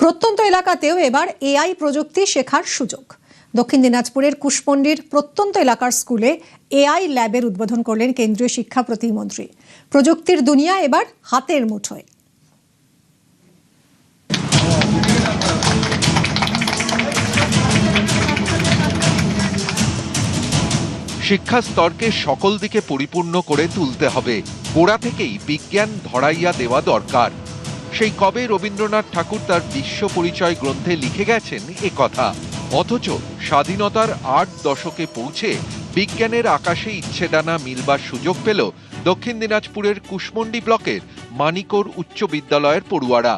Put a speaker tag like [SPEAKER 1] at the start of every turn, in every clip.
[SPEAKER 1] প্রত্যন্ত এলাকাতেও এবার এআই প্রযুক্তি শেখার সুযোগ। দক্ষিণ দিনাজপুরের কুশমন্ডির প্রত্যন্ত এলাকার স্কুলে এআই ল্যাবের উদ্বোধন করলেন কেন্দ্রীয় শিক্ষা প্রতিমন্ত্রী। প্রযুক্তির দুনিয়া এবার হাতের মুঠোয়।
[SPEAKER 2] শিক্ষা স্তরকে সকল দিকে পরিপূর্ণ করে তুলতে হবে, গোড়া থেকেই বিজ্ঞান ধরাইয়া দেওয়া দরকার। সেই কবে রবীন্দ্রনাথ ঠাকুর তার বিশ্ব পরিচয় গ্রন্থে লিখে গেছেন এ কথা, অথচ স্বাধীনতার ৮ দশকে পৌঁছে বিজ্ঞানের আকাশে ইচ্ছেডানা মিলবার সুযোগ পেল দক্ষিণ দিনাজপুরের কুশমন্ডি ব্লকের মানিকর উচ্চ বিদ্যালয়ের পড়ুয়ারা।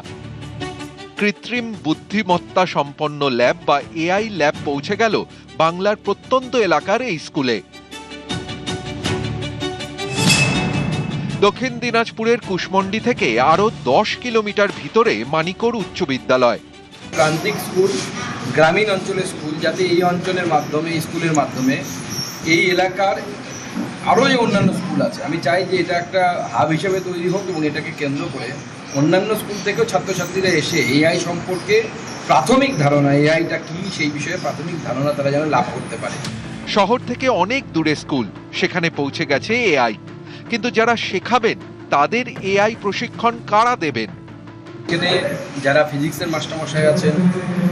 [SPEAKER 2] কৃত্রিম বুদ্ধিমত্তা সম্পন্ন ল্যাব বা এআই ল্যাব পৌঁছে গেল বাংলার প্রত্যন্ত এলাকার এই স্কুলে। দক্ষিণ দিনাজপুরের কুশমন্ডি থেকে আরো 10 কিলোমিটার ভিতরে মানিকর উচ্চ বিদ্যালয়।
[SPEAKER 3] প্রান্তিক স্কুল, গ্রামীণ অঞ্চলের স্কুল, যাতে এই অঞ্চলের মাধ্যমে, স্কুলের মাধ্যমে এই এলাকার আরও যে অন্যান্য স্কুল আছে, আমি চাই যে এটা একটা হাব হিসেবে তৈরি হোক এবং এটাকে কেন্দ্র করে অন্যান্য স্কুল থেকেও ছাত্রছাত্রীরা এসে এআই সম্পর্কে প্রাথমিক ধারণা, এআইটা কি সেই বিষয়ে প্রাথমিক ধারণা তারা যেন লাভ করতে পারে।
[SPEAKER 2] শহর থেকে অনেক দূরে স্কুল, সেখানে পৌঁছে গেছে এআই, কিন্তু যারা শেখাবেন তাদের এআই প্রশিক্ষণ কারা দেবেন?
[SPEAKER 3] এখানে যারা ফিজিক্সের মাস্টারমশাই আছেন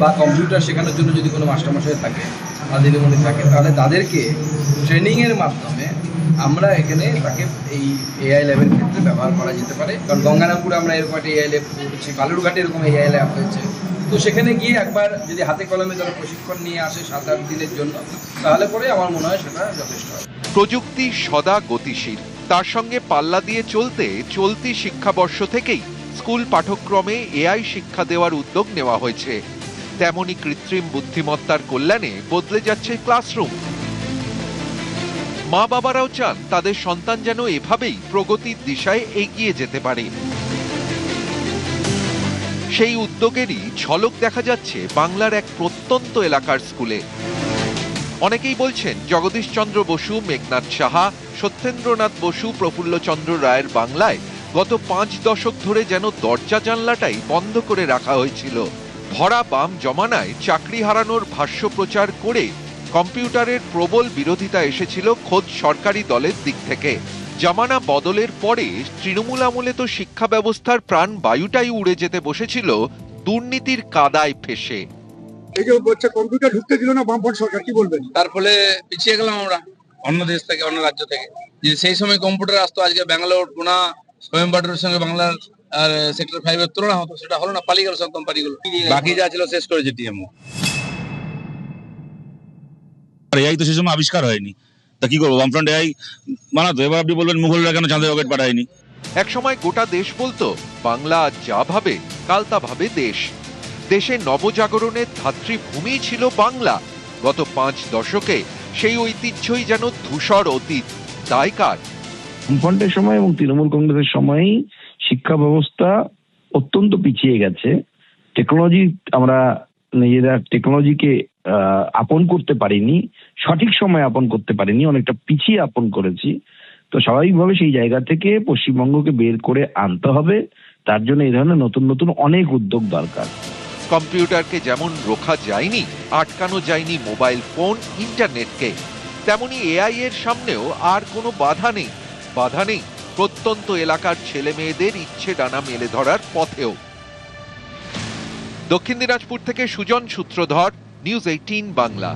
[SPEAKER 3] বা কম্পিউটার শেখানোর জন্য যদি কোনো মাস্টারমশাই থাকে বা দিদিমণি থাকে, তাহলে তাদেরকে ট্রেনিংয়ের মাধ্যমে আমরা এখানে তাকে এই এআই ল্যাবের ক্ষেত্রে ব্যবহার করা যেতে পারে। কারণ গঙ্গারামপুরে আমরা এরকম একটা এআই ল্যাব করেছি, বালুরঘাটে এরকম এআই ল্যাব হয়েছে। তো সেখানে গিয়ে একবার যদি হাতে কলমে তারা প্রশিক্ষণ নিয়ে আসে 7-8 দিনের জন্য, তাহলে পরে আমার মনে হয় সেটা যথেষ্ট হয়।
[SPEAKER 2] প্রযুক্তি সদা গতিশীল, তার সঙ্গে পাল্লা দিয়ে চলতে চলতি শিক্ষাবর্ষ থেকেই স্কুল পাঠ্যক্রমে এআই শিক্ষা দেওয়ার উদ্যোগ নেওয়া হয়েছে। তেমনি কৃত্রিম বুদ্ধিমত্তার কল্যাণে বদলে যাচ্ছে ক্লাসরুম। মা বাবারাও চান তাদের সন্তান যেন এভাবেই প্রগতির দিশায় এগিয়ে যেতে পারে। সেই উদ্যোগেরই ঝলক দেখা যাচ্ছে বাংলার এক প্রত্যন্ত এলাকার স্কুলে। অনেকেই বলছেন জগদীশচন্দ্র বসু, মেঘনাথ সাহা, সত্যেন্দ্রনাথ বসু, প্রফুল্লচন্দ্র রায়ের বাংলায় গত 5 দশক ধরে যেন দরজা জানলাটাই বন্ধ করে রাখা হয়েছিল। ভরা বাম জমানায় চাকরি হারানোর ভাষ্য প্রচার করে কম্পিউটারের প্রবল বিরোধিতা এসেছিল খোদ সরকারি দলের দিক থেকে। জামানা বদলের পরে তৃণমূল আমলে তো শিক্ষা ব্যবস্থার প্রাণ বায়ুটাই উড়ে যেতে বসেছিল দুর্নীতির কাদায় ফেসে।
[SPEAKER 4] এই যে বাচ্চা কম্পিউটার ঢুকতে দিল না বামফ্রন্ট সরকার, কি বলবেন?
[SPEAKER 5] তার ফলে পিছিয়ে গেলাম আমরা অন্য দেশ থেকে, অন্য রাজ্য থেকে। যে সেই সময় কম্পিউটার আসতো, আজকে ব্যাঙ্গালোর, পুনা, কোয়েম্বাটোরের সঙ্গে বাংলার আর সেক্টর 5 এর তুলনা হতো, সেটা হলো না, পালিয়ে গেল সব কোম্পানিগুলো। বাকি যা ছিল শেষ করেছে টিএমও।
[SPEAKER 6] এআই তো সেই সময় আবিষ্কার হয়নি, তা কি করবো? বামফ্রন্ট এআই বানাতো। এবার আপনি বলবেন মুঘলরা কেন চাঁদে রকেট পাঠায়নি?
[SPEAKER 2] এক সময় গোটা দেশ বলতো বাংলা যা ভাবে কাল তা ভাবে দেশ। দেশে নবজাগরণের ধাত্রীভূমি ছিল বাংলা। গত 5 দশকে সেই ঐতিহ্যই যেন ধূসর অতীত। দায় কার?
[SPEAKER 7] বামফ্রন্টের সময় এবং তৃণমূল কংগ্রেসের সময়ই শিক্ষা ব্যবস্থা অত্যন্ত পিছিয়ে গেছে। টেকনোলজি, আমরা নিজেরা টেকনোলজিকে আপন করতে পারিনি, সঠিক সময় আপন করতে পারিনি, অনেকটা পিছিয়ে আপন করেছি। তো স্বাভাবিকভাবে সেই জায়গা থেকে পশ্চিমবঙ্গকে বের করে আনতে হবে। তার জন্য এই ধরনের নতুন নতুন অনেক উদ্যোগ দরকার।
[SPEAKER 2] কম্পিউটারকে যেমন রোখা যায়নি, আটকানো যায়নি মোবাইল ফোন, ইন্টারনেটকে, তেমনি এআই এর সামনেও আর কোনো বাধা নেই। বাধা নেই প্রত্যন্ত এলাকার ছেলে মেয়েদের ইচ্ছে ডানা মেলে ধরার পথেও। দক্ষিণ দিনাজপুর থেকে সুজন সূত্রধর, নিউজ 18 বাংলা।